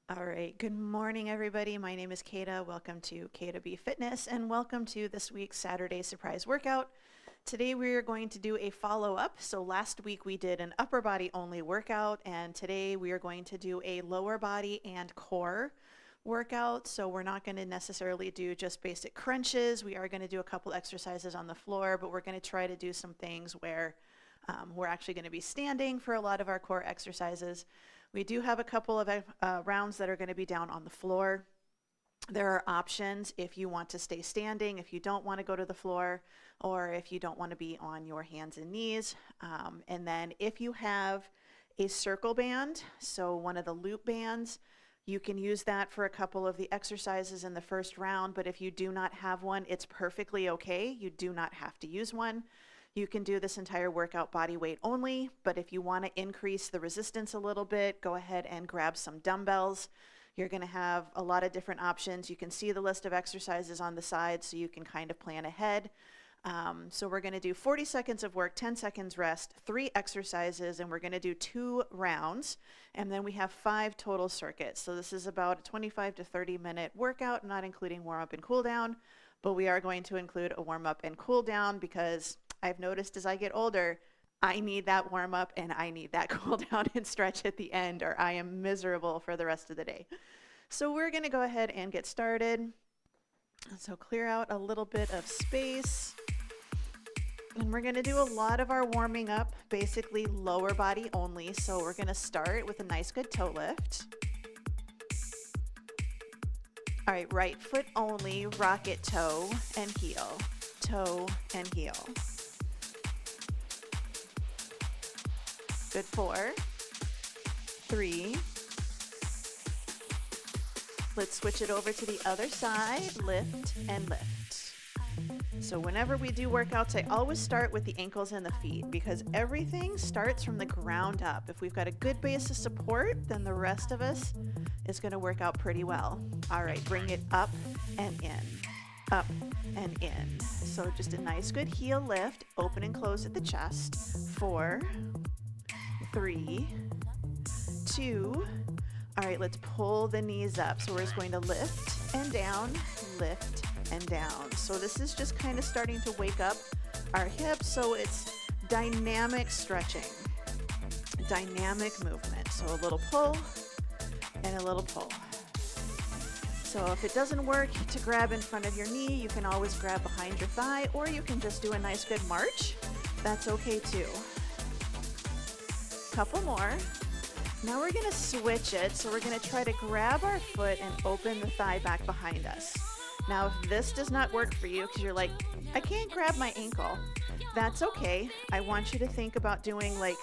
All right, good morning, everybody. My name is Kata. Welcome to Kata B Fitness, and welcome to this week's Saturday surprise workout. Today we are going to do a follow-up. So last week we did an upper body only workout, and today we are going to do a lower body and core workout. So we're not going to necessarily do just basic crunches. We are going to do a couple exercises on the floor, but we're going to try to do some things where we're actually going to be standing for a lot of our core exercises. We do have a couple of rounds that are going to be down on the floor. There are options if you want to stay standing, if you don't want to go to the floor, or if you don't want to be on your hands and knees. And then if you have a circle band, so one of the loop bands, you can use that for a couple of the exercises in the first round. But if you do not have one, it's perfectly okay. You do not have to use one. You can do this entire workout body weight only, but if you want to increase the resistance a little bit, go ahead and grab some dumbbells. You're going to have a lot of different options. You can see the list of exercises on the side so you can kind of plan ahead. So we're going to do 40 seconds of work, 10 seconds rest, 3 exercises, and we're going to do 2 rounds. And then we have 5 total circuits. So this is about a 25 to 30 minute workout, not including warm up and cool down, but we are going to include a warm up and cool down because I've noticed as I get older, I need that warm up and I need that cool down and stretch at the end, or I am miserable for the rest of the day. So we're going to go ahead and get started. So clear out a little bit of space. And we're going to do a lot of our warming up, basically lower body only. So we're going to start with a nice good toe lift. All right, right foot only, rocket toe and heel, toe and heel. Good, 4, 3. Let's switch it over to the other side, lift and lift. So whenever we do workouts, I always start with the ankles and the feet because everything starts from the ground up. If we've got a good base of support, then the rest of us is going to work out pretty well. All right, bring it up and in, up and in. So just a nice good heel lift, open and close at the chest. 4, 3, 2. All right, let's pull the knees up. So we're just going to lift and down, lift and down. So this is just kind of starting to wake up our hips. So it's dynamic stretching, dynamic movement. So a little pull and a little pull. So if it doesn't work to grab in front of your knee, you can always grab behind your thigh, or you can just do a nice good march. That's okay too. Couple more. Now we're going to switch it. So we're going to try to grab our foot and open the thigh back behind us. Now, if this does not work for you because you're like, I can't grab my ankle, that's okay. I want you to think about doing like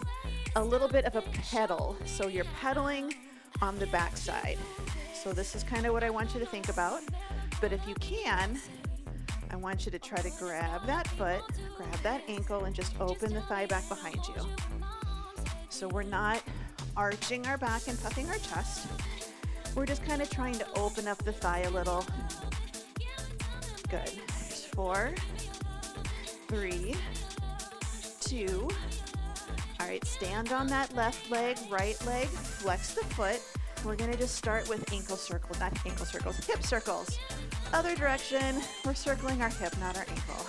a little bit of a pedal. So you're pedaling on the back side. So this is kind of what I want you to think about. But if you can, I want you to try to grab that foot, grab that ankle, and just open the thigh back behind you. So we're not arching our back and puffing our chest. We're just kind of trying to open up the thigh a little. Good. 4, 3, 2. All right, stand on that left leg, right leg, flex the foot. We're going to just start with ankle circles, not ankle circles, hip circles. Other direction, we're circling our hip, not our ankle.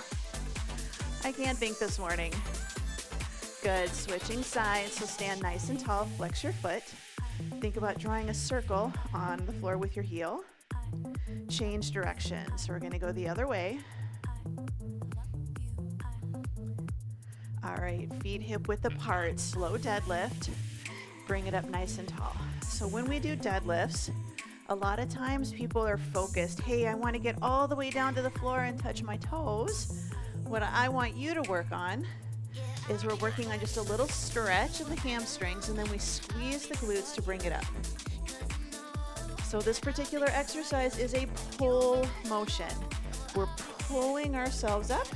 I can't think this morning. Good, switching sides, so stand nice and tall, flex your foot. Think about drawing a circle on the floor with your heel. Change direction, so we're gonna go the other way. All right, feet hip width apart, slow deadlift. Bring it up nice and tall. So when we do deadlifts, a lot of times people are focused, hey, I wanna get all the way down to the floor and touch my toes. What I want you to work on is we're working on just a little stretch of the hamstrings, and then we squeeze the glutes to bring it up. So this particular exercise is a pull motion. We're pulling ourselves up.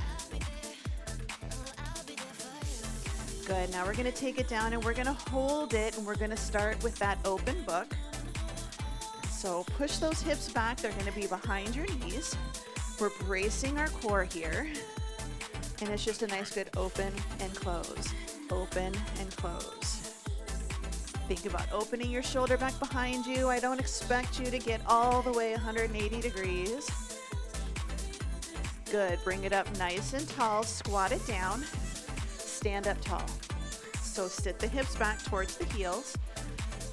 Good, now we're gonna take it down and we're gonna hold it, and we're gonna start with that open book. So push those hips back, they're gonna be behind your knees. We're bracing our core here. And it's just a nice good open and close, open and close. Think about opening your shoulder back behind you. I don't expect you to get all the way 180 degrees. Good, bring it up nice and tall, squat it down, stand up tall. So sit the hips back towards the heels.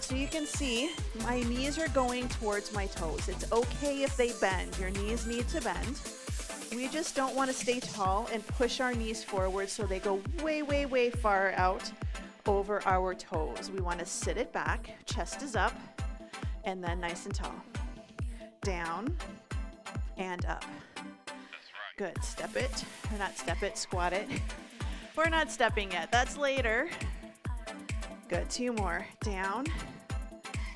So you can see my knees are going towards my toes. It's okay if they bend. Your knees need to bend. We just don't want to stay tall and push our knees forward so they go way, way, way far out over our toes. We want to sit it back, chest is up, and then nice and tall. Down and up. Good, step it, or not step it, squat it. We're not stepping yet, that's later. Good, 2 more. Down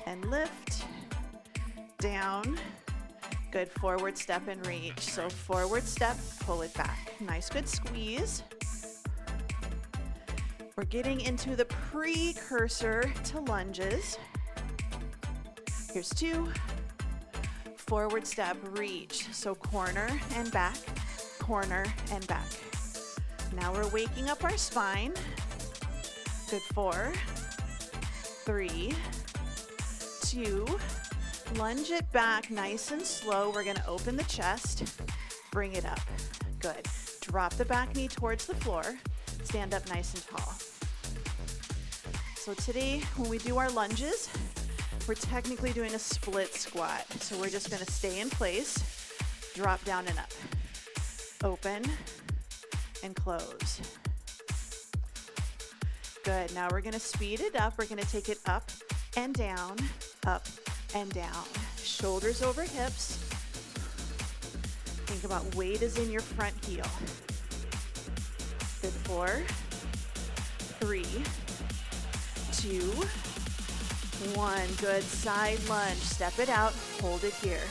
and lift, down. Good, forward step and reach. So forward step, pull it back. Nice, good squeeze. We're getting into the precursor to lunges. Here's 2. Forward step, reach. So corner and back, corner and back. Now we're waking up our spine. Good, 4, 3, 2, lunge it back nice and slow. We're gonna open the chest, bring it up. Good, drop the back knee towards the floor, stand up nice and tall. So today, when we do our lunges, we're technically doing a split squat. So we're just gonna stay in place, drop down and up. Open and close. Good, now we're gonna speed it up. We're gonna take it up and down, up and down. Shoulders over hips. Think about weight is in your front heel. Good, 4, 3, 2, 1. Good, side lunge. Step it out, hold it here.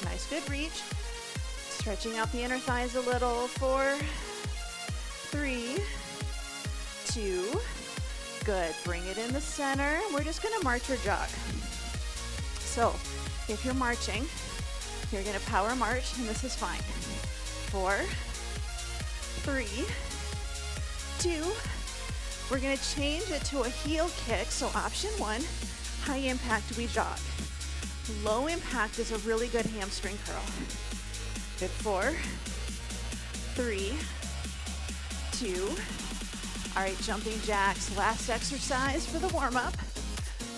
Nice, good reach. Stretching out the inner thighs a little. 4, 3, 2. Good, bring it in the center. We're just gonna march or jog. So if you're marching, you're gonna power march, and this is fine. 4, 3, 2. We're gonna change it to a heel kick. So option 1, high impact, we jog. Low impact is a really good hamstring curl. Good, 4, 3, 2. All right, jumping jacks, last exercise for the warm-up.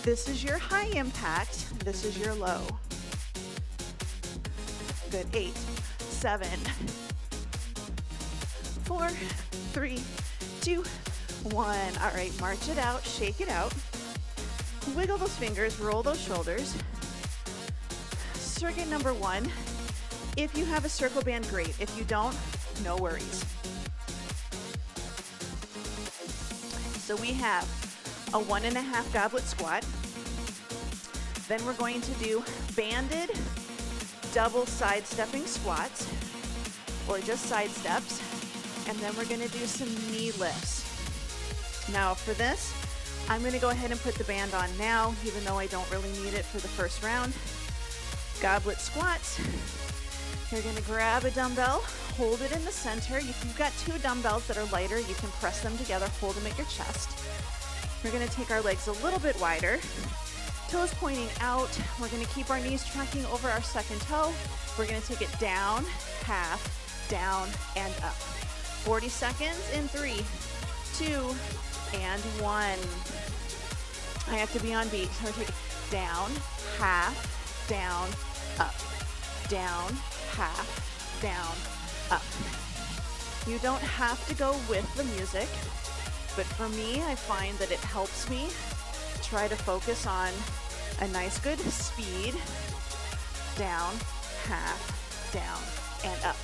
This is your high impact, this is your low. Good, 8, 7, 4, 3, 2, 1. All right, march it out, shake it out. Wiggle those fingers, roll those shoulders. Circuit number 1, if you have a circle band, great. If you don't, no worries. So we have a 1.5 goblet squat. Then we're going to do banded double side stepping squats, or just side steps. And then we're gonna do some knee lifts. Now for this, I'm gonna go ahead and put the band on now, even though I don't really need it for the first round. Goblet squats. You're gonna grab a dumbbell, hold it in the center. If you've got 2 dumbbells that are lighter, you can press them together, hold them at your chest. We're gonna take our legs a little bit wider, toes pointing out. We're gonna keep our knees tracking over our second toe. We're gonna take it down, half, down, and up. 40 seconds in 3, 2, and 1. I have to be on beat. So we're taking down, half, down, up, down, half, down, up. You don't have to go with the music, but for me, I find that it helps me try to focus on a nice good speed. Down, half, down, and up.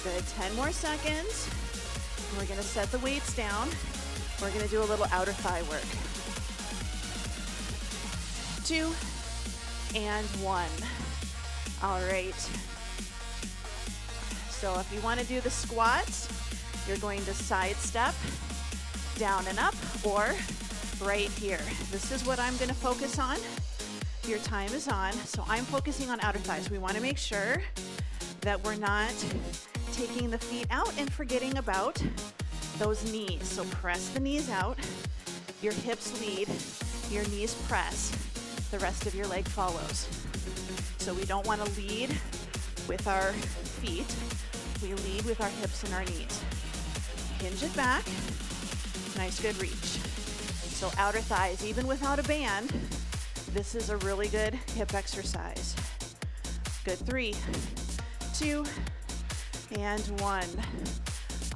Good, 10 more seconds. We're gonna set the weights down. We're gonna do a little outer thigh work. 2 and 1. All right. So if you want to do the squats, you're going to side step, down and up, or right here. This is what I'm going to focus on. Your time is on. So I'm focusing on outer thighs. We want to make sure that we're not taking the feet out and forgetting about those knees. So press the knees out, your hips lead, your knees press, the rest of your leg follows. So we don't want to lead with our feet, we lead with our hips and our knees. Hinge it back, nice good reach. So outer thighs, even without a band, this is a really good hip exercise. Good, 3, 2, and 1.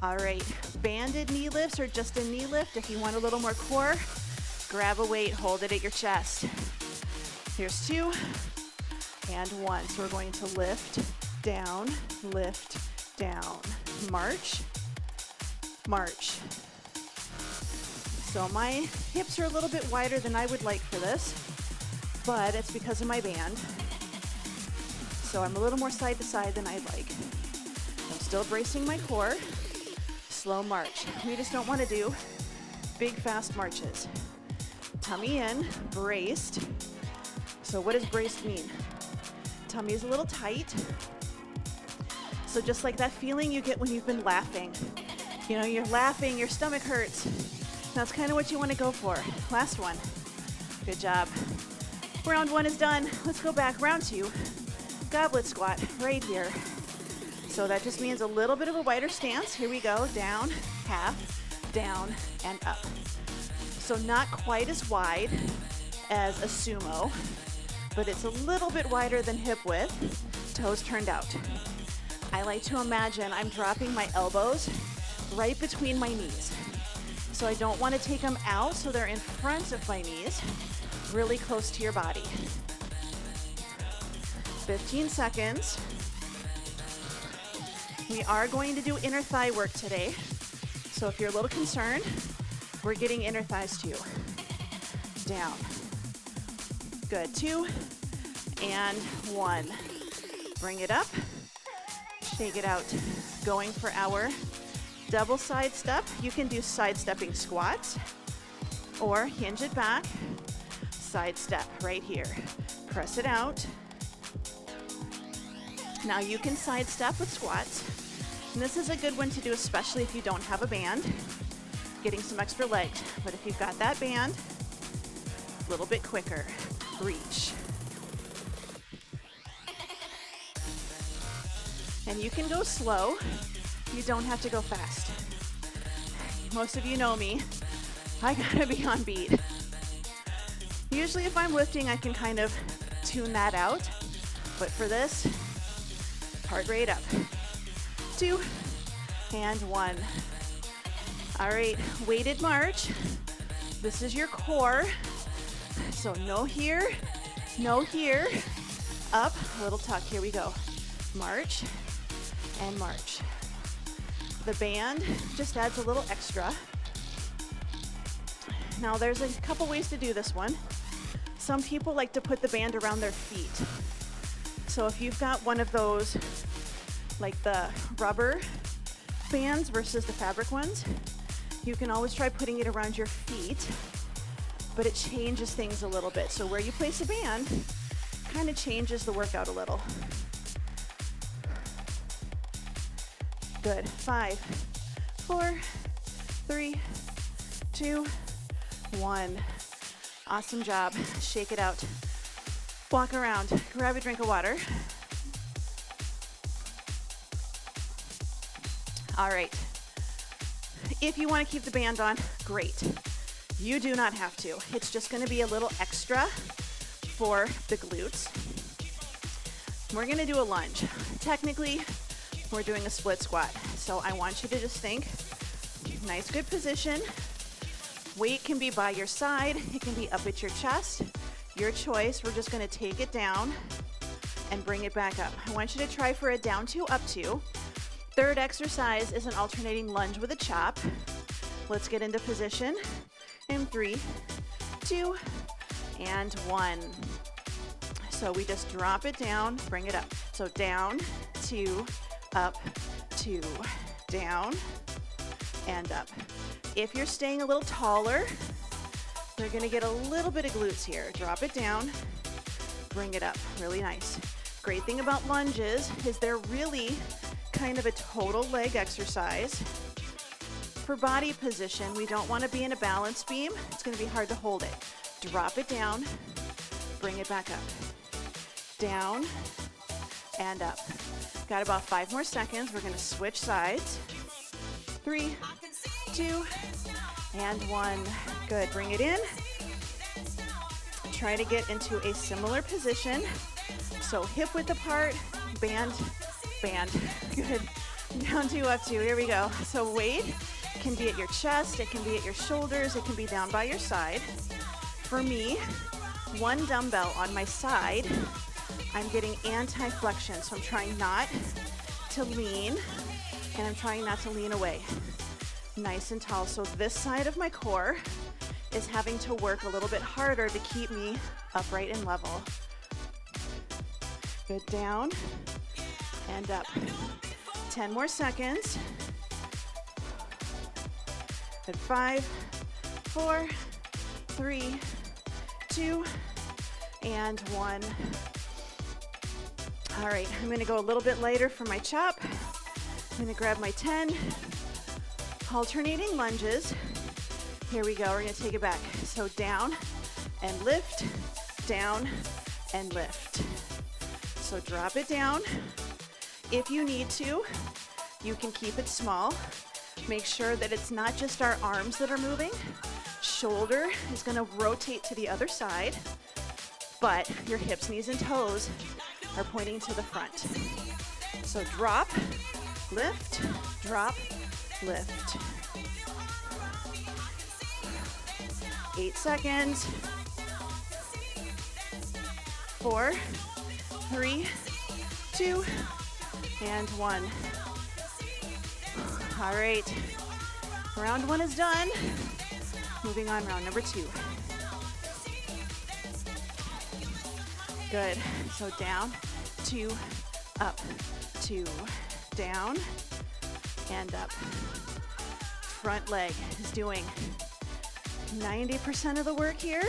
All right, banded knee lifts or just a knee lift. If you want a little more core, grab a weight, hold it at your chest. Here's 2 and 1. So we're going to lift, down, march, march. So my hips are a little bit wider than I would like for this, but it's because of my band. So I'm a little more side to side than I'd like. I'm still bracing my core. Slow march. We just don't want to do big, fast marches. Tummy in, braced. So what does braced mean? Tummy is a little tight. So just like that feeling you get when you've been laughing. You know, you're laughing, your stomach hurts. That's kind of what you want to go for. Last one. Good job. Round 1 is done. Let's go back. Round 2. Goblet squat right here. So that just means a little bit of a wider stance. Here we go. Down, half, down, and up. So not quite as wide as a sumo, but it's a little bit wider than hip width. Toes turned out. I like to imagine I'm dropping my elbows right between my knees. So I don't want to take them out so they're in front of my knees, really close to your body. 15 seconds. We are going to do inner thigh work today. So if you're a little concerned, we're getting inner thighs too. Down. Good, 2 and 1. Bring it up, shake it out. Going for our double side step. You can do side stepping squats or hinge it back, side step right here. Press it out. Now you can side step with squats. And this is a good one to do, especially if you don't have a band, getting some extra legs. But if you've got that band, a little bit quicker, reach. And you can go slow. You don't have to go fast. Most of you know me. I gotta be on beat. Usually if I'm lifting, I can kind of tune that out. But for this, heart rate up. 2 and 1. All right, weighted march. This is your core. So no here, no here. Up, little tuck, here we go. March and march. The band just adds a little extra. Now there's a couple ways to do this one. Some people like to put the band around their feet. So if you've got one of those, like the rubber bands versus the fabric ones, you can always try putting it around your feet, but it changes things a little bit. So where you place a band kind of changes the workout a little. Good. 5, 4, 3, 2, 1. Awesome job. Shake it out. Walk around. Grab a drink of water. All right. If you want to keep the band on, great. You do not have to. It's just going to be a little extra for the glutes. We're going to do a lunge. Technically, we're doing a split squat. So I want you to just think, nice good position. Weight can be by your side. It can be up at your chest. Your choice. We're just going to take it down and bring it back up. I want you to try for a down 2, up 2. Third exercise is an alternating lunge with a chop. Let's get into position in 3, 2, and 1. So we just drop it down, bring it up. So down, 2, up, 2, down, and up. If you're staying a little taller, you're gonna get a little bit of glutes here. Drop it down, bring it up, really nice. Great thing about lunges is they're really kind of a total leg exercise. For body position, we don't want to be in a balance beam. It's going to be hard to hold it. Drop it down, bring it back up. Down and up. Got about 5 more seconds. We're going to switch sides. 3, 2, and 1. Good. Bring it in. Try to get into a similar position. So hip width apart, band, band. Good. Down 2, up 2. Here we go. So weight can be at your chest, it can be at your shoulders, it can be down by your side. For me, 1 dumbbell on my side, I'm getting anti-flexion, so I'm trying not to lean, and I'm trying not to lean away. Nice and tall. So this side of my core is having to work a little bit harder to keep me upright and level. Good. Down and up. 10 more seconds. Good. 5, 4, 3, 2, and 1. All right, I'm gonna go a little bit lighter for my chop. I'm gonna grab my 10 alternating lunges. Here we go, we're gonna take it back. So down and lift, down and lift. So drop it down. If you need to, you can keep it small. Make sure that it's not just our arms that are moving. Shoulder is gonna rotate to the other side, but your hips, knees, and toes are pointing to the front. So drop, lift, drop, lift. 8 seconds. 4, 3, 2, and 1. All right, round 1 is done. Moving on, round number 2. Good. So down, 2, up, 2, down, and up. Front leg is doing 90% of the work here.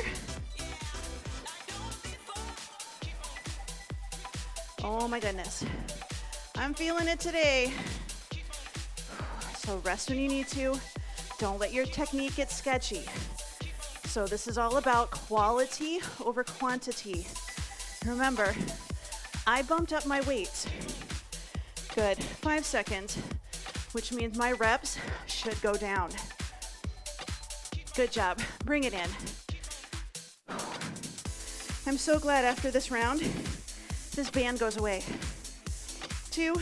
Oh my goodness. I'm feeling it today. So rest when you need to. Don't let your technique get sketchy. So this is all about quality over quantity. Remember, I bumped up my weights. Good. 5 seconds, which means my reps should go down. Good job. Bring it in. I'm so glad after this round, this band goes away. 2,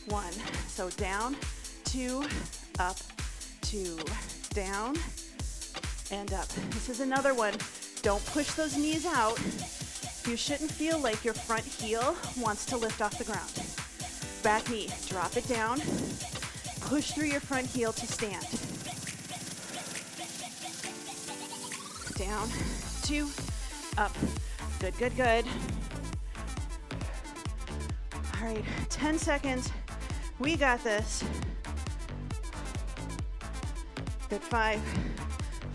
1. So down, 2, up, 2, down, and up. This is another one. Don't push those knees out. You shouldn't feel like your front heel wants to lift off the ground. Back knee, drop it down. Push through your front heel to stand. Down, 2, up. Good, good, good. All right, 10 seconds. We got this. Good. 5,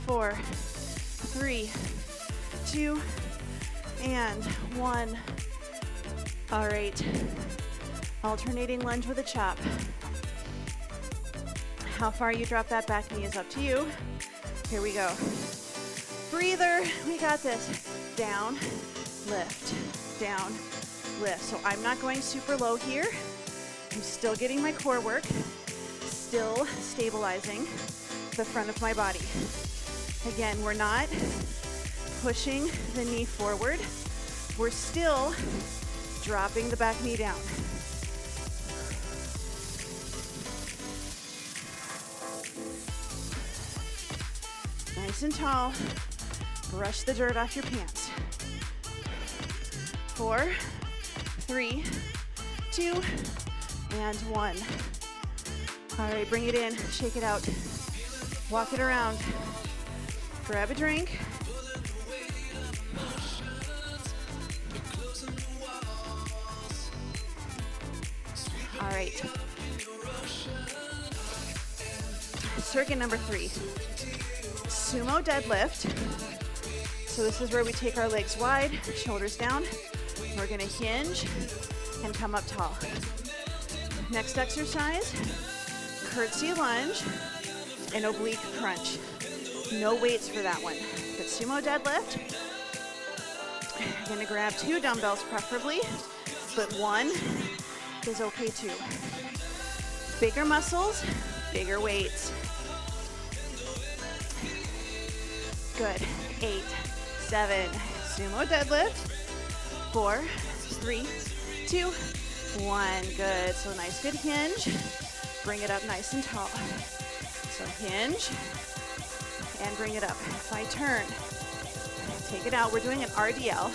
4, 3, 2, and 1. All right. Alternating lunge with a chop. How far you drop that back knee is up to you. Here we go. Breather. We got this. Down, lift, down, lift. So I'm not going super low here. I'm still getting my core work, still stabilizing the front of my body. Again, we're not pushing the knee forward. We're still dropping the back knee down. Nice and tall. Brush the dirt off your pants. 4, 3, 2, and 1. All right, bring it in, shake it out. Walk it around. Grab a drink. All right. Circuit number 3. Sumo deadlift. So this is where we take our legs wide, shoulders down. We're gonna hinge and come up tall. Next exercise, curtsy lunge and oblique crunch. No weights for that one, but sumo deadlift. You're gonna grab 2 dumbbells preferably, but 1 is okay too. Bigger muscles, bigger weights. Good, 8, 7, sumo deadlift. 4, 3, 2, 1, good. So nice, good hinge. Bring it up nice and tall. So hinge and bring it up. If I turn, take it out. We're doing an RDL.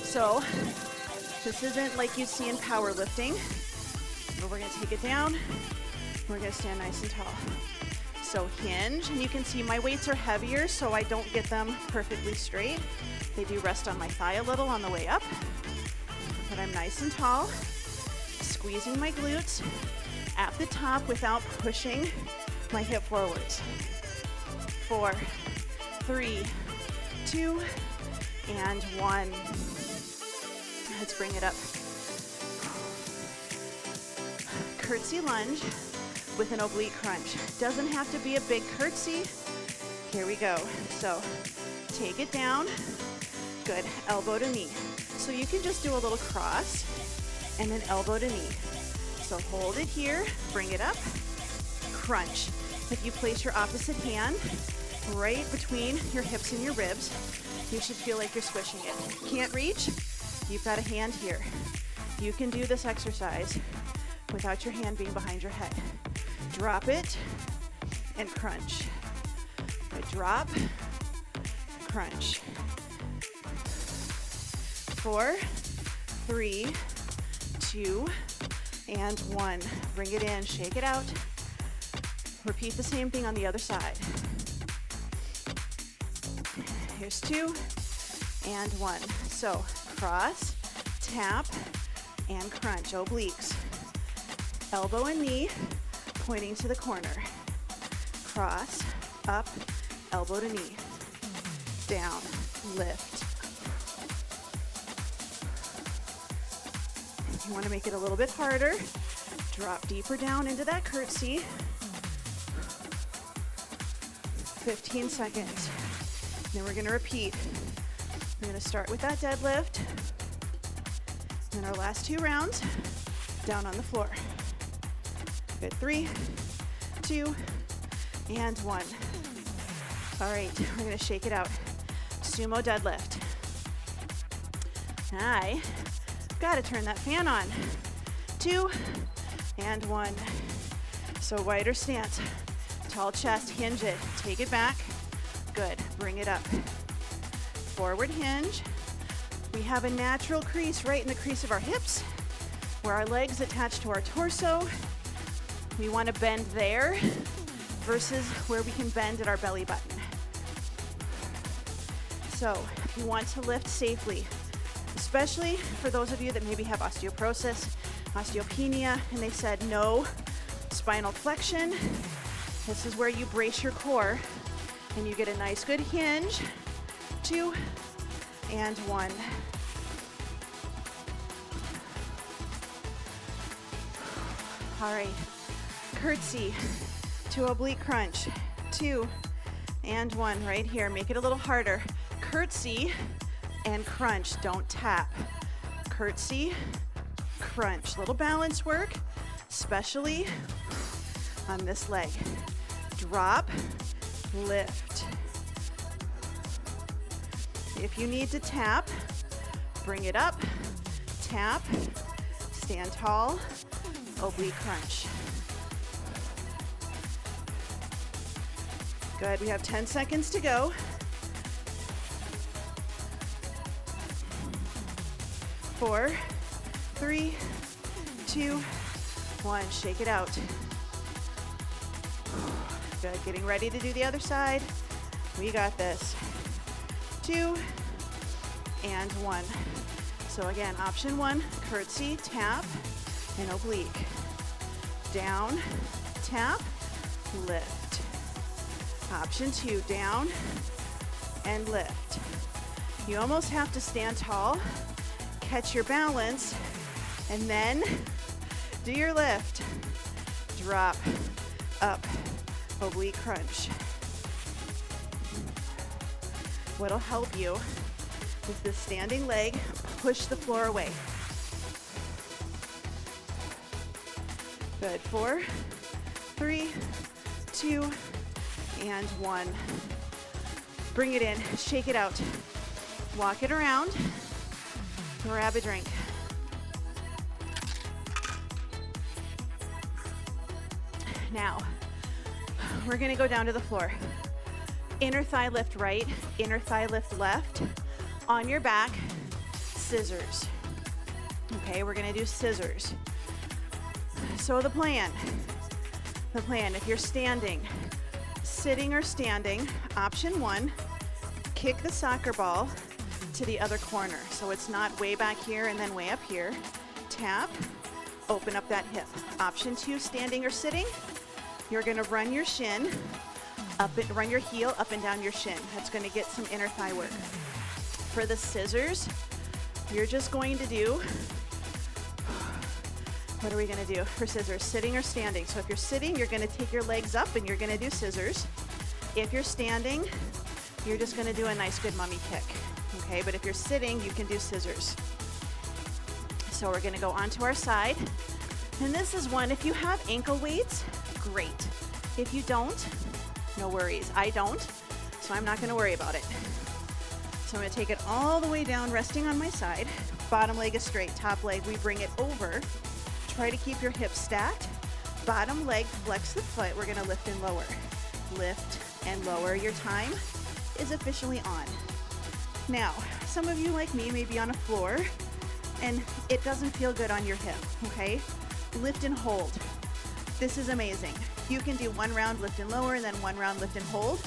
So this isn't like you see in powerlifting, but we're gonna take it down. We're gonna stand nice and tall. So hinge, and you can see my weights are heavier, so I don't get them perfectly straight. They do rest on my thigh a little on the way up, but I'm nice and tall, squeezing my glutes at the top without pushing my hip forwards. 4, 3, 2, and 1. Let's bring it up. Curtsy lunge with an oblique crunch. Doesn't have to be a big curtsy. Here we go. So take it down. Good, elbow to knee. So you can just do a little cross and then elbow to knee. So hold it here, bring it up, crunch. If you place your opposite hand right between your hips and your ribs, you should feel like you're squishing it. Can't reach? You've got a hand here. You can do this exercise without your hand being behind your head. Drop it and crunch. Good, drop, crunch. 4, 3, 2, and 1. Bring it in, shake it out. Repeat the same thing on the other side. Here's 2 and 1. So cross, tap, and crunch, obliques. Elbow and knee pointing to the corner. Cross, up, elbow to knee. Down, lift. You want to make it a little bit harder. Drop deeper down into that curtsy. 15 seconds. Then we're going to repeat. We're going to start with that deadlift. Then our last 2 rounds, down on the floor. Good, 3, 2, and 1. All right, we're going to shake it out. Sumo deadlift. I got to turn that fan on. 2 and 1. So wider stance. Tall chest, hinge it. Take it back. Good. Bring it up. Forward hinge. We have a natural crease right in the crease of our hips where our legs attach to our torso. We want to bend there versus where we can bend at our belly button. So if you want to lift safely, especially for those of you that maybe have osteoporosis, osteopenia, and they said no spinal flexion, this is where you brace your core and you get a nice good hinge. 2 and 1. All right, curtsy to oblique crunch. 2 and 1 right here. Make it a little harder. Curtsy and crunch, don't tap. Curtsy, crunch. Little balance work, especially on this leg. Drop, lift. If you need to tap, bring it up, tap, stand tall, oblique crunch. Good, we have 10 seconds to go. 4, 3, 2, 1. Shake it out. Good, getting ready to do the other side. We got this. 2 and 1. So again, option 1, curtsy, tap, and oblique. Down, tap, lift. Option 2, down and lift. You almost have to stand tall, catch your balance, and then Do your lift. Drop, up, oblique crunch. What'll help you is this standing leg, push the floor away. Good, 4, 3, 2, and 1. Bring it in, shake it out. Walk it around, grab a drink. Now, we're gonna go down to the floor. Inner thigh lift right, inner thigh lift left. On your back, scissors. Okay, we're gonna do scissors. So the plan, if you're standing, sitting or standing, option 1, kick the soccer ball to the other corner. So it's not way back here and then way up here. Tap, open up that hip. Option 2, standing or sitting, you're gonna run your shin up and run your heel up and down your shin. That's gonna get some inner thigh work. For the scissors, you're just going to do, what are we gonna do for scissors? Sitting or standing. So if you're sitting, you're gonna take your legs up and you're gonna do scissors. If you're standing, you're just gonna do a nice good mummy kick. Okay, but if you're sitting, you can do scissors. So we're gonna go onto our side. And this is one, if you have ankle weights, great. If you don't, no worries. I don't, so I'm not gonna worry about it. So I'm gonna take it all the way down, resting on my side. Bottom leg is straight, top leg, we bring it over. Try to keep your hips stacked. Bottom leg, flex the foot. We're gonna lift and lower. Lift and lower. Your time is officially on. Now, some of you like me may be on a floor and it doesn't feel good on your hip, okay? Lift and hold. This is amazing. You can do 1 round lift and lower and then 1 round lift and hold.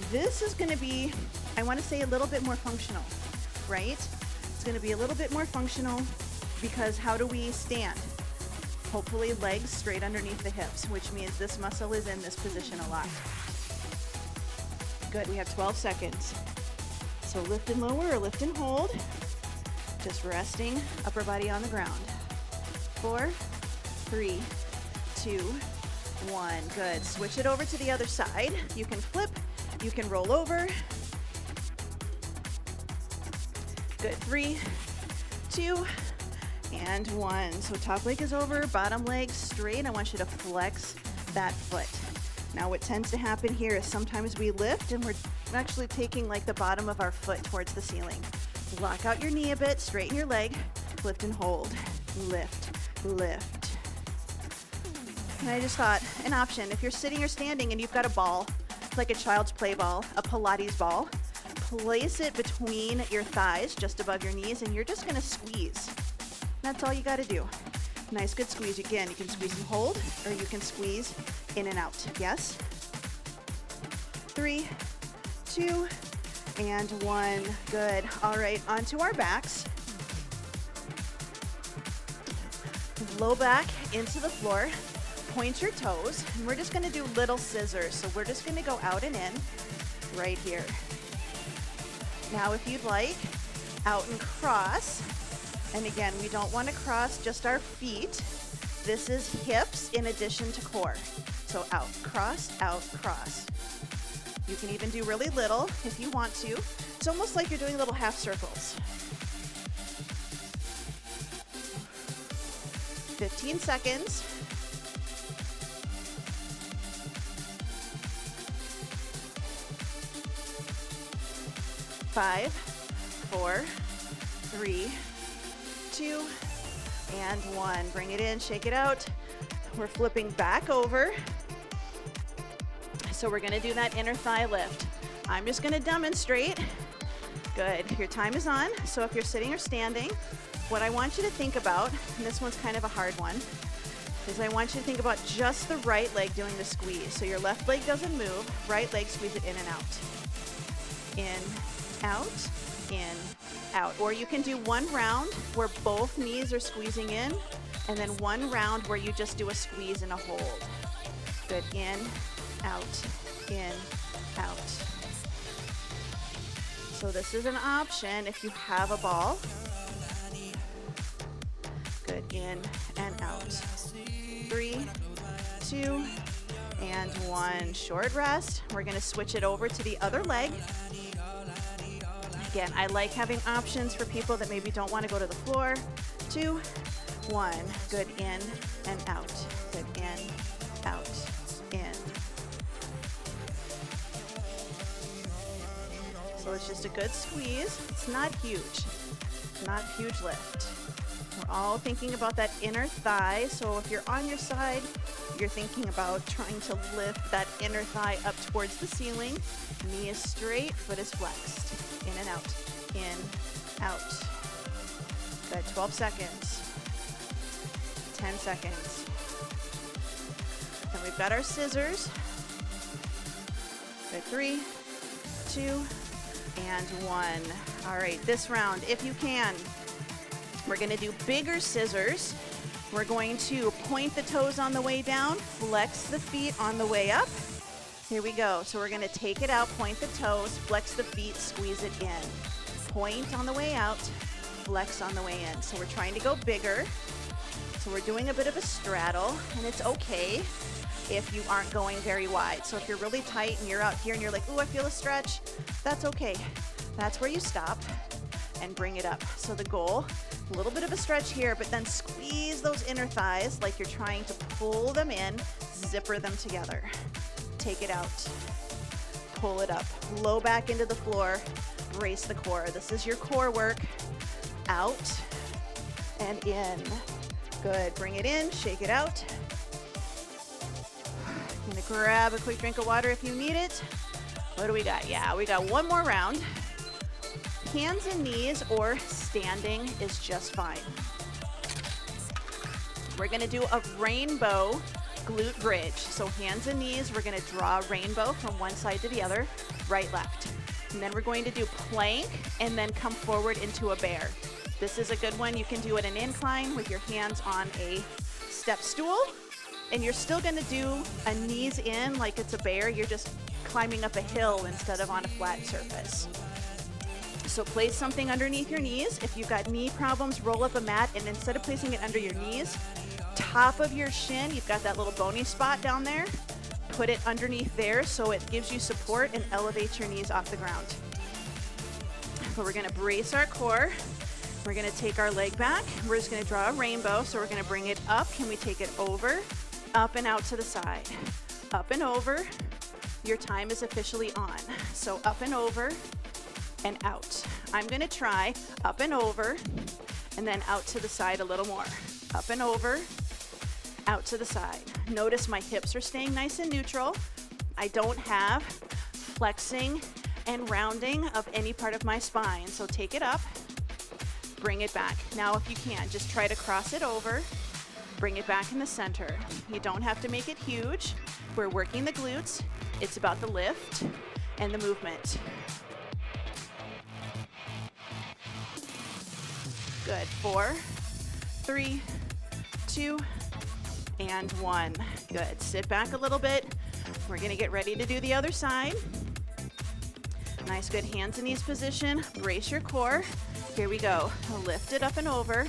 This is gonna be, I wanna say a little bit more functional, right? It's gonna be a little bit more functional because how do we stand? Hopefully legs straight underneath the hips, which means this muscle is in this position a lot. Good, we have 12 seconds. So lift and lower or lift and hold. Just resting, upper body on the ground. 4, 3, 2, 1. Good. Switch it over to the other side. You can flip, you can roll over. Good. 3, 2, and 1. So top leg is over, bottom leg straight. I want you to flex that foot. Now what tends to happen here is sometimes we lift and we're actually taking like the bottom of our foot towards the ceiling. Lock out your knee a bit, straighten your leg, lift and hold. Lift, lift. And I just thought, an option, if you're sitting or standing and you've got a ball, like a child's play ball, a Pilates ball, place it between your thighs, just above your knees, and you're just gonna squeeze. That's all you gotta do. Nice, good squeeze. Again, you can squeeze and hold, or you can squeeze in and out. Yes? 3, 2, and 1. Good. All right, onto our backs. Low back into the floor. Point your toes, and we're just gonna do little scissors. So we're just gonna go out and in right here. Now, if you'd like, out and cross. And again, we don't want to cross just our feet. This is hips in addition to core. So out, cross, cross. You can even do really little if you want to. It's almost like you're doing little half circles. 15 seconds. 5, 4, 3, 2, and 1. Bring it in, shake it out. We're flipping back over. So we're gonna do that inner thigh lift. I'm just gonna demonstrate. Good, your time is on. So if you're sitting or standing, what I want you to think about, and this one's kind of a hard one, is I want you to think about just the right leg doing the squeeze. So your left leg doesn't move, right leg squeeze it in and out. In, out, in, out. Or you can do 1 round where both knees are squeezing in, and then 1 round where you just do a squeeze and a hold. Good, in, out, out. So this is an option if you have a ball. Good, in and out. 2, and 1. Short rest. We're going to switch it over to the other leg. Again, I like having options for people that maybe don't want to go to the floor. 2, 1. Good, in and out. Good, in, out, in. So it's just a good squeeze. It's not huge. Not a huge lift. We're all thinking about that inner thigh. So if you're on your side, you're thinking about trying to lift that inner thigh up towards the ceiling. Knee is straight, foot is flexed. In and out, in, out. Good, 12 seconds. 10 seconds. And we've got our scissors. Good, 3, 2, and 1. All right, this round, if you can, we're gonna do bigger scissors. We're going to point the toes on the way down, flex the feet on the way up. Here we go. So we're gonna take it out, point the toes, flex the feet, squeeze it in. Point on the way out, flex on the way in. So we're trying to go bigger. So we're doing a bit of a straddle, and it's okay if you aren't going very wide. So if you're really tight and you're out here and you're like, ooh, I feel a stretch, that's okay. That's where you stop and bring it up. So the goal, a little bit of a stretch here, but then squeeze those inner thighs like you're trying to pull them in, zipper them together. Take it out, pull it up, low back into the floor, brace the core. This is your core work. Out and in. Good, bring it in, shake it out. I'm gonna grab a quick drink of water if you need it. What do we got? Yeah, we got one more round. Hands and knees or standing is just fine. We're gonna do a rainbow glute bridge. So hands and knees, we're gonna draw a rainbow from one side to the other, right, left. And then we're going to do plank and then come forward into a bear. This is a good one. You can do it an incline with your hands on a step stool. And you're still gonna do a knees in like it's a bear. You're just climbing up a hill instead of on a flat surface. So place something underneath your knees. If you've got knee problems, roll up a mat, and instead of placing it under your knees, top of your shin, you've got that little bony spot down there, put it underneath there so it gives you support and elevates your knees off the ground. But we're gonna brace our core. We're gonna take our leg back. We're just gonna draw a rainbow. So we're gonna bring it up. Can we take it over, up and out to the side? Up and over. Your time is officially on. So up and over and out. I'm gonna try up and over and then out to the side a little more. Up and over, out to the side. Notice my hips are staying nice and neutral. I don't have flexing and rounding of any part of my spine. So take it up, bring it back. Now if you can, just try to cross it over, bring it back in the center. You don't have to make it huge. We're working the glutes. It's about the lift and the movement. Good, 4, 3, 2, and 1. Good, sit back a little bit. We're gonna get ready to do the other side. Nice, good hands and knees position. Brace your core. Here we go. Lift it up and over.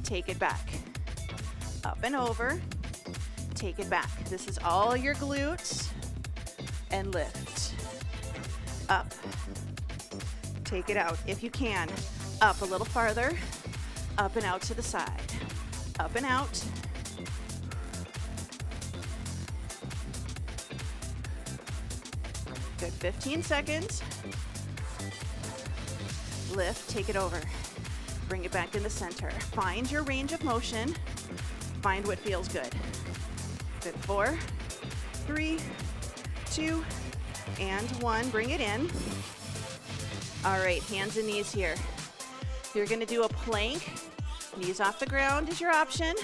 Take it back. Up and over. Take it back. This is all your glutes. And lift. Up. Take it out if you can. Up a little farther. Up and out to the side. Up and out. Good, 15 seconds. Lift, take it over. Bring it back in the center. Find your range of motion. Find what feels good. Good, 4, 3, 2, and 1. Bring it in. All right, hands and knees here. You're gonna do a plank. Knees off the ground is your option.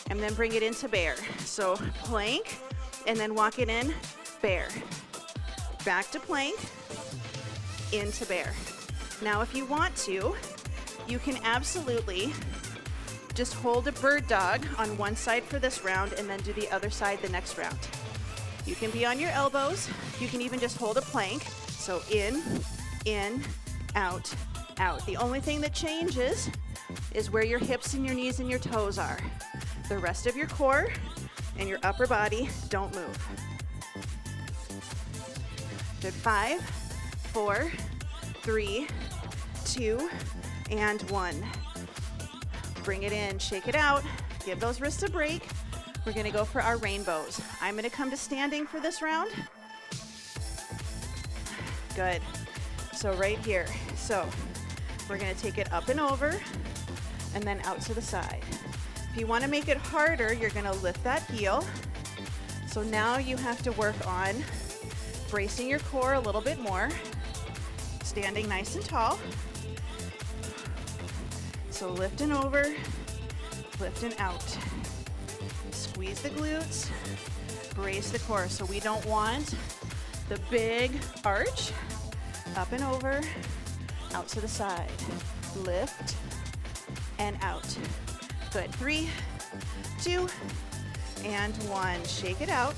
And then bring it into bear. So plank, and then walk it in, bear. Back to plank, into bear. Now if you want to, you can absolutely just hold a bird dog on one side for this round and then do the other side the next round. You can be on your elbows. You can even just hold a plank. So in, out, out. The only thing that changes is where your hips and your knees and your toes are. The rest of your core and your upper body, don't move. Good, 5, 4, 3, 2, and 1. Bring it in, shake it out, give those wrists a break. We're gonna go for our rainbows. I'm gonna come to standing for this round. Good. So right here. So we're gonna take it up and over and then out to the side. If you wanna make it harder, you're gonna lift that heel. So now you have to work on bracing your core a little bit more, standing nice and tall. So lift and over, lift and out. Squeeze the glutes, brace the core. So we don't want the big arch. Up and over, out to the side. Lift and out. Good, 3, 2, and 1. Shake it out.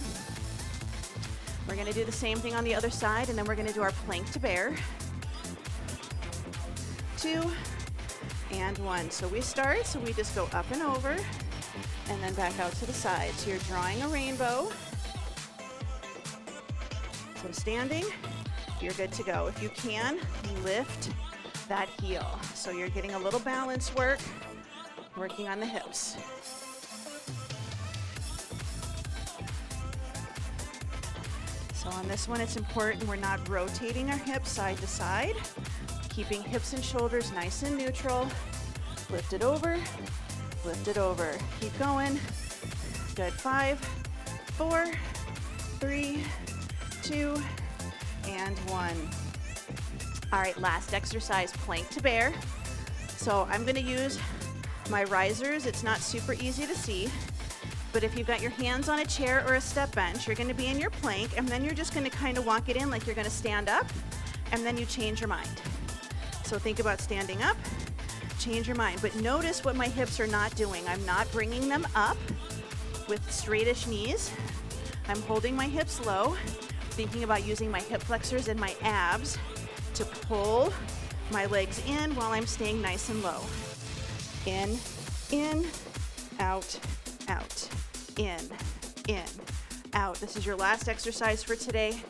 We're gonna do the same thing on the other side, and then we're gonna do our plank to bear. 2, and 1. So we start, so we just go up and over, and then back out to the side. So you're drawing a rainbow. So standing, you're good to go. If you can, lift that heel. So you're getting a little balance work, working on the hips. So on this one, it's important we're not rotating our hips side to side, keeping hips and shoulders nice and neutral. Lift it over, lift it over. Keep going. Good, 5, 4, 3, 2, and 1. All right, last exercise, plank to bear. So I'm gonna use my risers. It's not super easy to see, but if you've got your hands on a chair or a step bench, you're gonna be in your plank, and then you're just gonna kind of walk it in like you're gonna stand up, and then you change your mind. So think about standing up, change your mind, but notice what my hips are not doing. I'm not bringing them up with straightish knees. I'm holding my hips low, thinking about using my hip flexors and my abs to pull my legs in while I'm staying nice and low. In, out, out, in, out. This is your last exercise for today.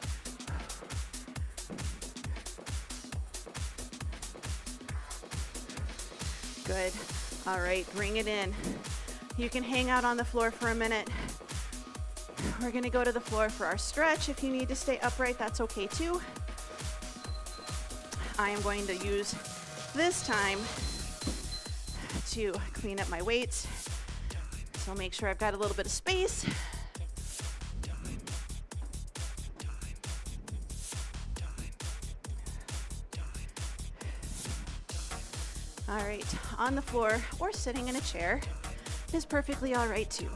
Good. All right, bring it in. You can hang out on the floor for a minute. We're gonna go to the floor for our stretch. If you need to stay upright, that's okay too. I am going to use this time to clean up my weights. So make sure I've got a little bit of space. All right, on the floor or sitting in a chair is perfectly all right too.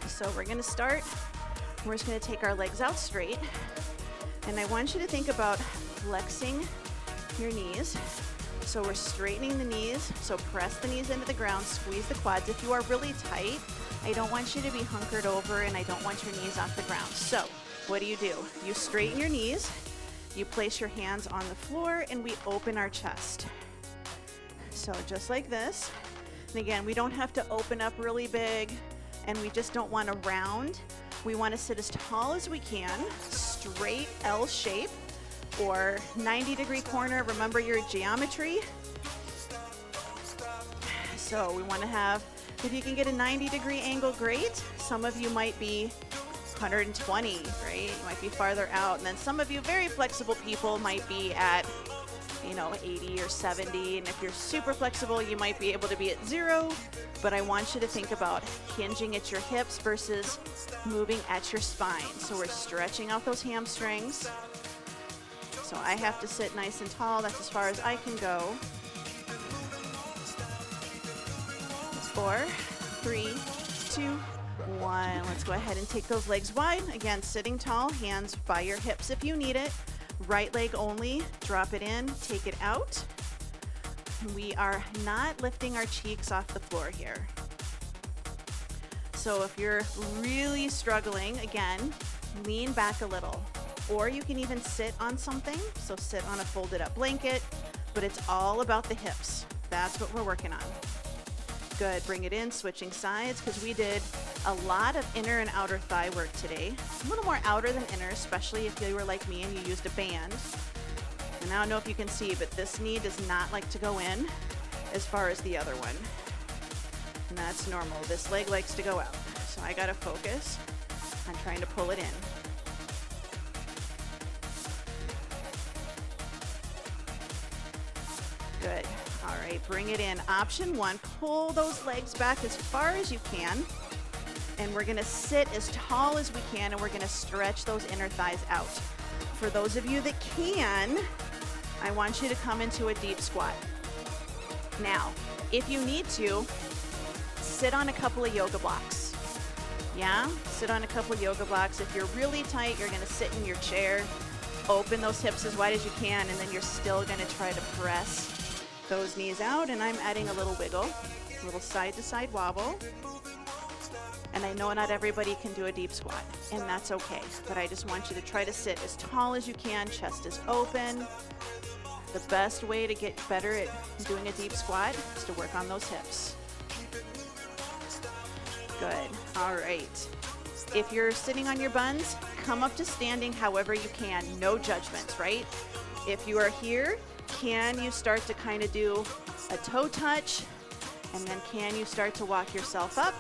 So we're gonna start, we're just gonna take our legs out straight, and I want you to think about flexing your knees. So we're straightening the knees, so press the knees into the ground, squeeze the quads. If you are really tight, I don't want you to be hunkered over, and I don't want your knees off the ground. So what do? You straighten your knees, you place your hands on the floor, and we open our chest. So just like this. And again, we don't have to open up really big, and we just don't want to round. We want to sit as tall as we can, straight L shape or 90-degree corner. Remember your geometry. So we want to have, if you can get a 90-degree angle, great. Some of you might be 120, right? You might be farther out. And then some of you very flexible people might be at, 80 or 70. And if you're super flexible, you might be able to be at 0. But I want you to think about hinging at your hips versus moving at your spine. So we're stretching out those hamstrings. So I have to sit nice and tall. That's as far as I can go. 4, 3, 2, 1. Let's go ahead and take those legs wide. Again, sitting tall, hands by your hips if you need it. Right leg only, drop it in, take it out. We are not lifting our cheeks off the floor here. So if you're really struggling, again, lean back a little. Or you can even sit on something. So sit on a folded up blanket, but it's all about the hips. That's what we're working on. Good, bring it in, switching sides, because we did a lot of inner and outer thigh work today. A little more outer than inner, especially if you were like me and you used a band. And I don't know if you can see, but this knee does not like to go in as far as the other one. And that's normal. This leg likes to go out. So I gotta focus on trying to pull it in. Good. All right, bring it in. Option 1, pull those legs back as far as you can. And we're gonna sit as tall as we can, and we're gonna stretch those inner thighs out. For those of you that can, I want you to come into a deep squat. Now, if you need to, sit on a couple of yoga blocks. Yeah, sit on a couple of yoga blocks. If you're really tight, you're gonna sit in your chair, open those hips as wide as you can, and then you're still gonna try to press those knees out. And I'm adding a little wiggle, a little side to side wobble. And I know not everybody can do a deep squat, and that's okay. But I just want you to try to sit as tall as you can, chest is open. The best way to get better at doing a deep squat is to work on those hips. Good, all right. If you're sitting on your buns, come up to standing however you can, no judgments, right? If you are here, can you start to kind of do a toe touch? And then can you start to walk yourself up?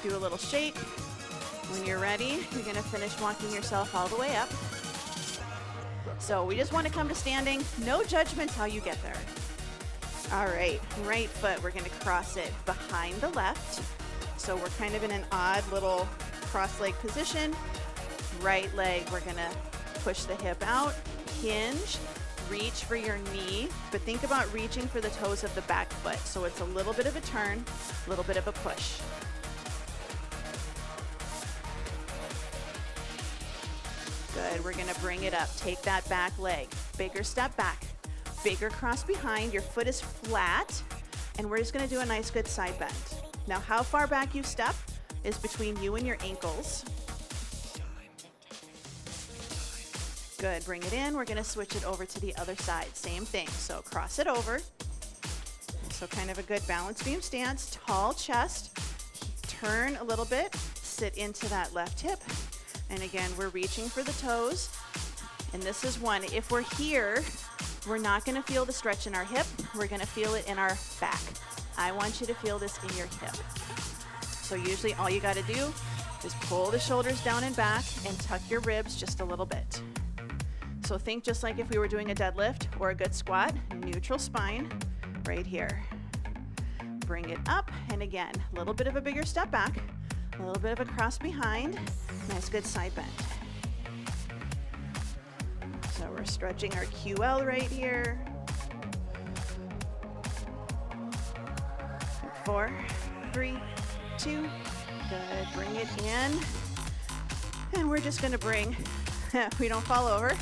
Do a little shake. When you're ready, you're gonna finish walking yourself all the way up. So we just wanna come to standing, no judgments how you get there. All right, right foot, we're gonna cross it behind the left. So we're kind of in an odd little cross leg position. Right leg, we're gonna push the hip out, hinge, reach for your knee, but think about reaching for the toes of the back foot. So it's a little bit of a turn, a little bit of a push. Good, we're gonna bring it up. Take that back leg, bigger step back, bigger cross behind, your foot is flat, and we're just gonna do a nice good side bend. Now how far back you step is between you and your ankles. Good, bring it in. We're gonna switch it over to the other side. Same thing, so cross it over. So kind of a good balance beam stance, tall chest, turn a little bit, sit into that left hip. And again, we're reaching for the toes. And this is one, if we're here, we're not gonna feel the stretch in our hip, we're gonna feel it in our back. I want you to feel this in your hip. So usually all you gotta do is pull the shoulders down and back and tuck your ribs just a little bit. So think just like if we were doing a deadlift or a good squat, neutral spine right here. Bring it up, and again, a little bit of a bigger step back, a little bit of a cross behind, nice good side bend. So we're stretching our QL right here. 4, 3, 2, good, bring it in. And we're just gonna bring, we don't fall over.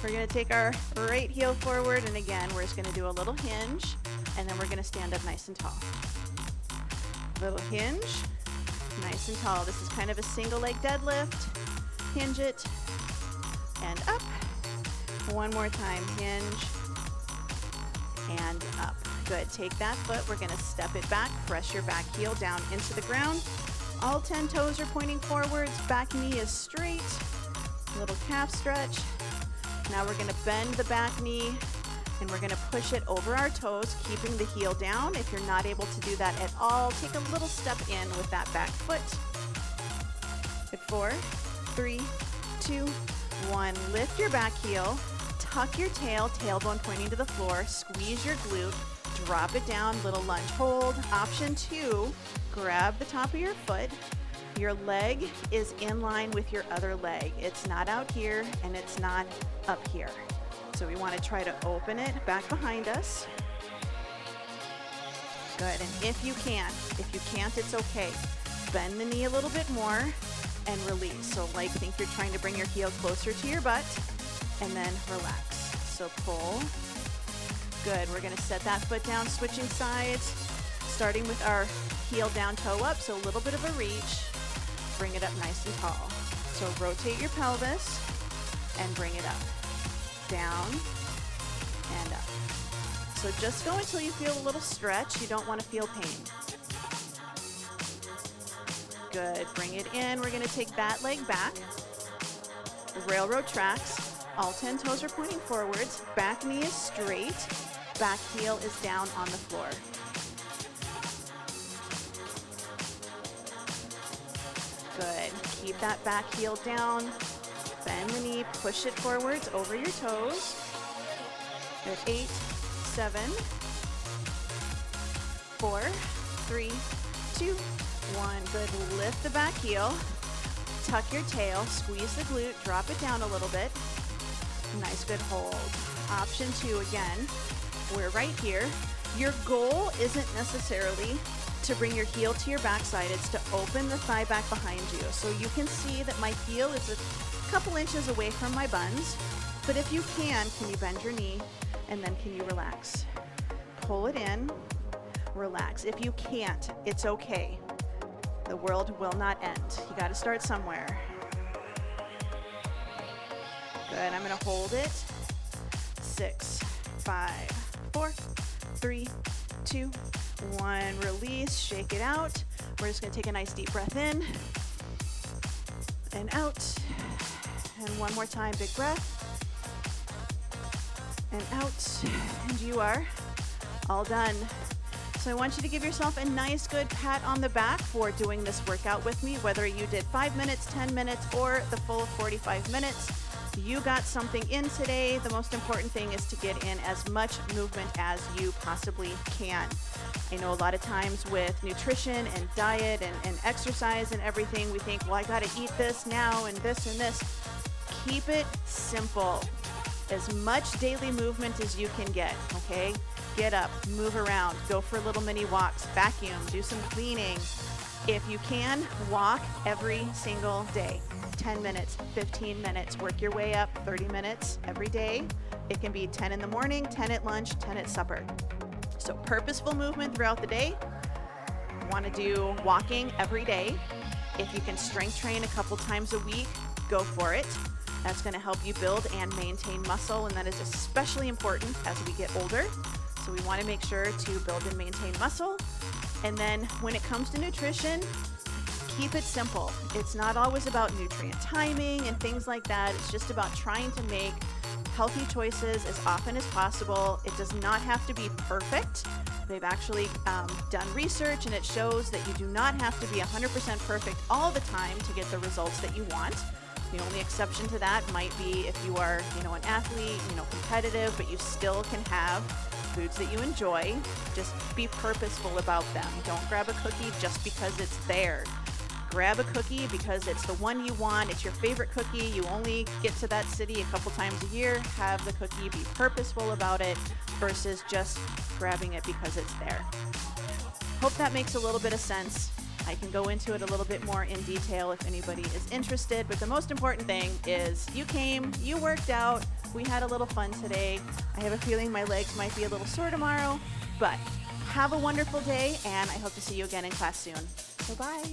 We're gonna take our right heel forward, and again, we're just gonna do a little hinge, and then we're gonna stand up nice and tall. Little hinge, nice and tall. This is kind of a single leg deadlift. Hinge it, and up. One more time, hinge, and up. Good, take that foot, we're gonna step it back, press your back heel down into the ground. All 10 toes are pointing forwards, back knee is straight. Little calf stretch. Now we're gonna bend the back knee, and we're gonna push it over our toes, keeping the heel down. If you're not able to do that at all, take a little step in with that back foot. At 4, 3, 2, 1. Lift your back heel, tuck your tail, tailbone pointing to the floor, squeeze your glute, drop it down, little lunge hold. Option 2, grab the top of your foot. Your leg is in line with your other leg. It's not out here, and it's not up here. So we want to try to open it back behind us. Good, and if you can't, it's okay. Bend the knee a little bit more and release. So like think you're trying to bring your heel closer to your butt, and then relax. So pull. Good, we're gonna set that foot down, switching sides, starting with our heel down, toe up, so a little bit of a reach. Bring it up nice and tall. So rotate your pelvis and bring it up. Down and up. So just go until you feel a little stretch. You don't want to feel pain. Good, bring it in. We're gonna take that leg back. Railroad tracks. All 10 toes are pointing forwards. Back knee is straight. Back heel is down on the floor. Good. Keep that back heel down. Bend the knee, push it forwards over your toes. Good. 8, 7, 4, 3, 2, 1. Good. Lift the back heel. Tuck your tail. Squeeze the glute. Drop it down a little bit. Nice, good hold. Option 2 again. We're right here. Your goal isn't necessarily to bring your heel to your backside. It's to open the thigh back behind you. So you can see that my heel is a couple inches away from my buns. But if you can you bend your knee and then can you relax? Pull it in, relax. If you can't, it's okay. The world will not end. You got to start somewhere. Good, I'm gonna hold it. 6, 5, 4, 3, 2, 1. Release, shake it out. We're just gonna take a nice deep breath in and out. And one more time, big breath. And out. And you are all done. So I want you to give yourself a nice, good pat on the back for doing this workout with me, whether you did 5 minutes, 10 minutes, or the full 45 minutes. You got something in today. The most important thing is to get in as much movement as you possibly can. I know a lot of times with nutrition and diet and exercise and everything, we think, well, I got to eat this now and this and this. Keep it simple. As much daily movement as you can get, okay? Get up, move around, go for little mini walks, vacuum, do some cleaning. If you can, walk every single day. 10 minutes, 15 minutes, work your way up 30 minutes every day. It can be 10 in the morning, 10 at lunch, 10 at supper. So purposeful movement throughout the day. Want to do walking every day. If you can strength train a couple times a week, go for it. That's going to help you build and maintain muscle, and that is especially important as we get older. So we want to make sure to build and maintain muscle. And then when it comes to nutrition, keep it simple. It's not always about nutrient timing and things like that. It's just about trying to make healthy choices as often as possible. It does not have to be perfect. They've actually done research, and it shows that you do not have to be 100% perfect all the time to get the results that you want. The only exception to that might be if you are, an athlete, competitive, but you still can have foods that you enjoy. Just be purposeful about them. Don't grab a cookie just because it's there. Grab a cookie because it's the one you want. It's your favorite cookie. You only get to that city a couple times a year. Have the cookie, be purposeful about it versus just grabbing it because it's there. Hope that makes a little bit of sense. I can go into it a little bit more in detail if anybody is interested, but the most important thing is you came, you worked out, we had a little fun today. I have a feeling my legs might be a little sore tomorrow, but have a wonderful day, and I hope to see you again in class soon. So bye.